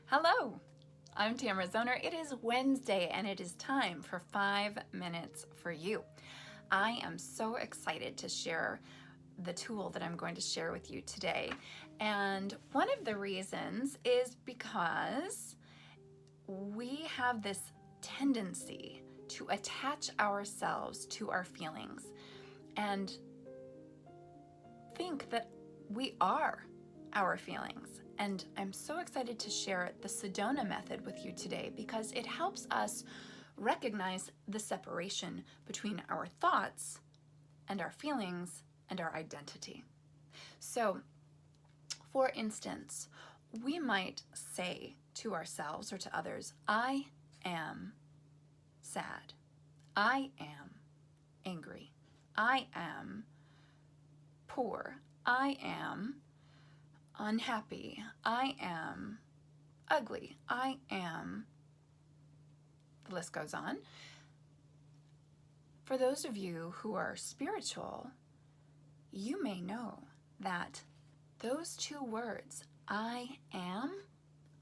Hello, I'm Tamara Zoner. It is Wednesday and it is time for 5 minutes for you. I am so excited to share the tool that I'm going to share with you today. And one of the reasons is because we have this tendency to attach ourselves to our feelings and think that we are our feelings. And I'm so excited to share the Sedona method with you today because it helps us recognize the separation between our thoughts and our feelings and our identity. So, for instance, we might say to ourselves or to others, I am sad. I am angry. I am poor. I am unhappy. I am ugly. I am, the list goes on. For those of you who are spiritual, you may know that those two words, I am,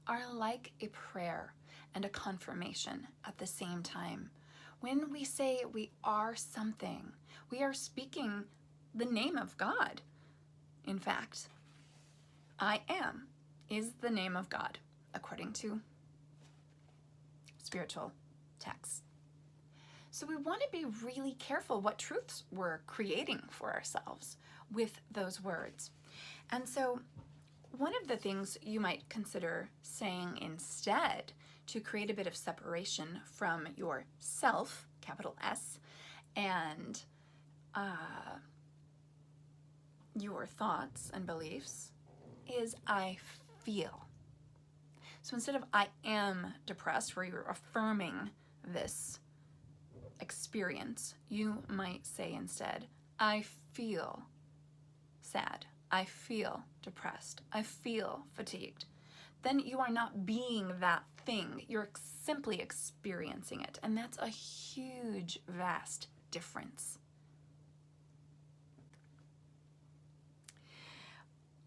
are like a prayer and a confirmation at the same time. When we say we are something, we are speaking the name of God. In fact, I am is the name of God, according to spiritual texts. So we want to be really careful what truths we're creating for ourselves with those words. And so one of the things you might consider saying instead to create a bit of separation from your self, capital S, and your thoughts and beliefs is I feel. So instead of I am depressed, where you're affirming this experience, you might say instead, I feel sad. I feel depressed. I feel fatigued. Then you are not being that thing. You're simply experiencing it. And that's a huge, vast difference.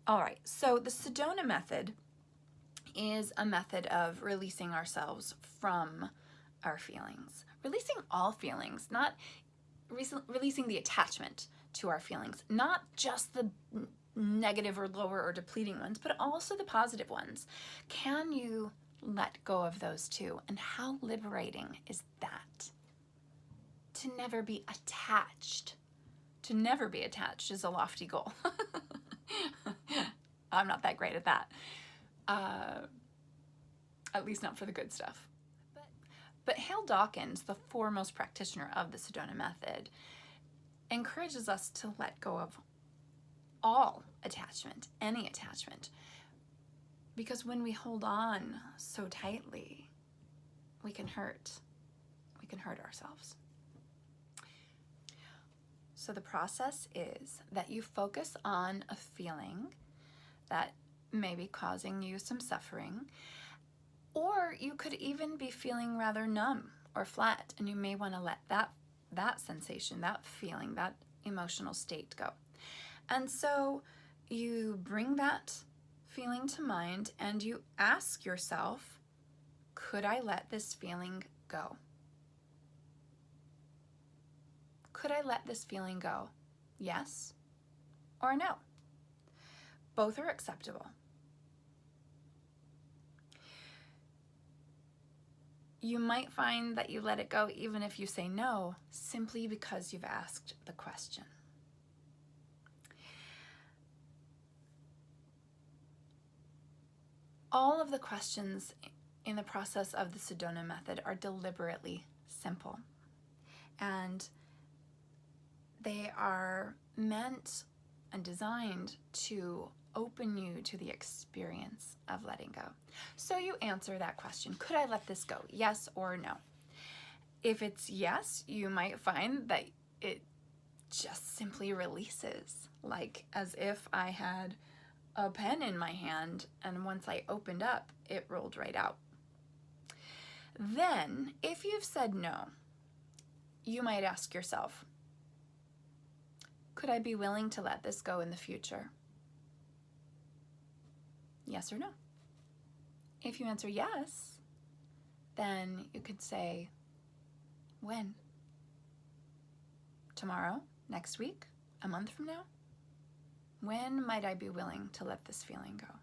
All right, so the Sedona method is a method of releasing ourselves from our feelings. Releasing all feelings, not releasing the attachment to our feelings, not just the negative or lower or depleting ones, but also the positive ones. Can you let go of those too? And how liberating is that? To never be attached. To never be attached is a lofty goal. I'm not that great at that. At least not for the good stuff. But Hale Dawkins, the foremost practitioner of the Sedona method, encourages us to let go of all attachment, any attachment. Because when we hold on so tightly, we can hurt. We can hurt ourselves. So the process is that you focus on a feeling that may be causing you some suffering, or you could even be feeling rather numb or flat, and you may want to let that sensation, that feeling, that emotional state go. And so you bring that feeling to mind and you ask yourself, could I let this feeling go? Could I let this feeling go? Yes or no? Both are acceptable. You might find that you let it go even if you say no, simply because you've asked the question. All of the questions in the process of the Sedona method are deliberately simple, and they are meant and designed to open you to the experience of letting go. So you answer that question, could I let this go? Yes or no? If it's yes, you might find that it just simply releases, like as if I had a pen in my hand and once I opened up, it rolled right out. Then, if you've said no, you might ask yourself, could I be willing to let this go in the future? Yes or no? If you answer yes, then you could say, when? Tomorrow? Next week? A month from now? When might I be willing to let this feeling go?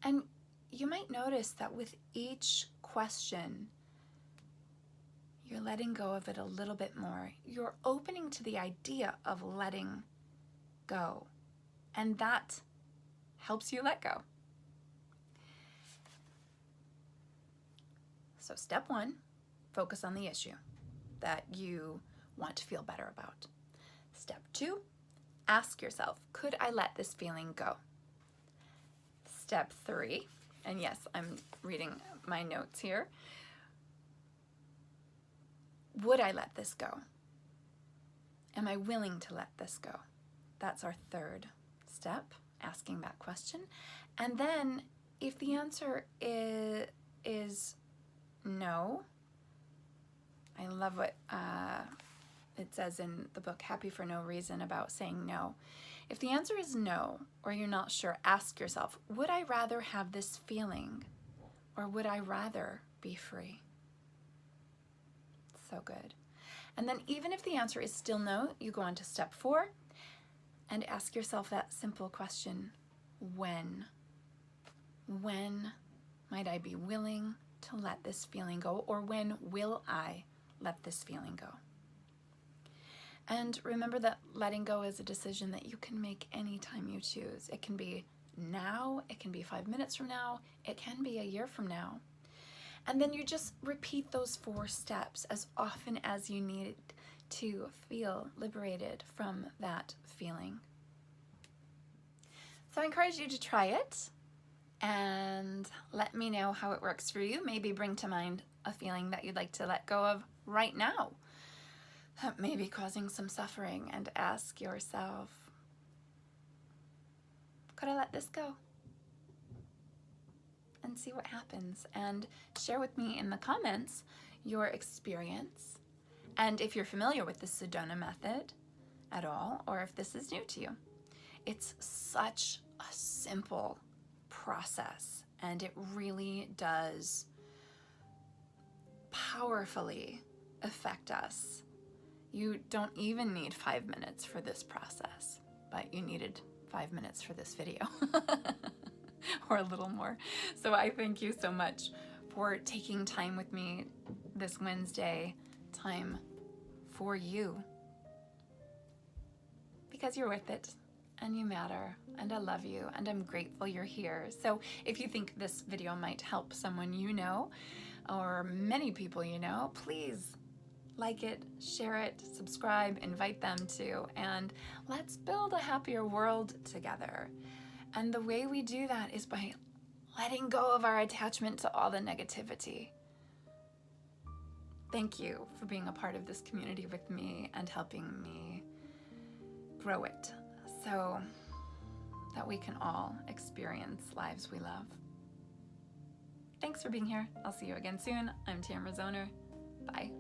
And you might notice that with each question, you're letting go of it a little bit more. You're opening to the idea of letting go, and that helps you let go. So step 1, focus on the issue that you want to feel better about. Step 2, ask yourself, could I let this feeling go? Step 3, and yes, I'm reading my notes here. Would I let this go? Am I willing to let this go? That's our third step, asking that question. And then if the answer is no, I love what it says in the book Happy for No Reason about saying no. If the answer is no, or you're not sure, ask yourself, would I rather have this feeling, or would I rather be free? So good. And then even if the answer is still no, you go on to step 4 and ask yourself that simple question, when? When might I be willing to let this feeling go, or when will I let this feeling go? And remember that letting go is a decision that you can make anytime you choose. It can be now, it can be 5 minutes from now, it can be a year from now. And then you just repeat those 4 steps as often as you need to feel liberated from that feeling. So I encourage you to try it and let me know how it works for you. Maybe bring to mind a feeling that you'd like to let go of right now that may be causing some suffering, and ask yourself, could I let this go? And see what happens, and share with me in the comments your experience, and if you're familiar with the Sedona method at all, or if this is new to you. It's such a simple process, and it really does powerfully affect us. You don't even need 5 minutes for this process, but you needed 5 minutes for this video. Or a little more. So I thank you so much for taking time with me this Wednesday, time for you. Because you're worth it, and you matter, and I love you, and I'm grateful you're here. So if you think this video might help someone you know, or many people you know, please like it, share it, subscribe, invite them to, and let's build a happier world together. And the way we do that is by letting go of our attachment to all the negativity. Thank you for being a part of this community with me and helping me grow it so that we can all experience lives we love. Thanks for being here. I'll see you again soon. I'm Tamara Zoner. Bye.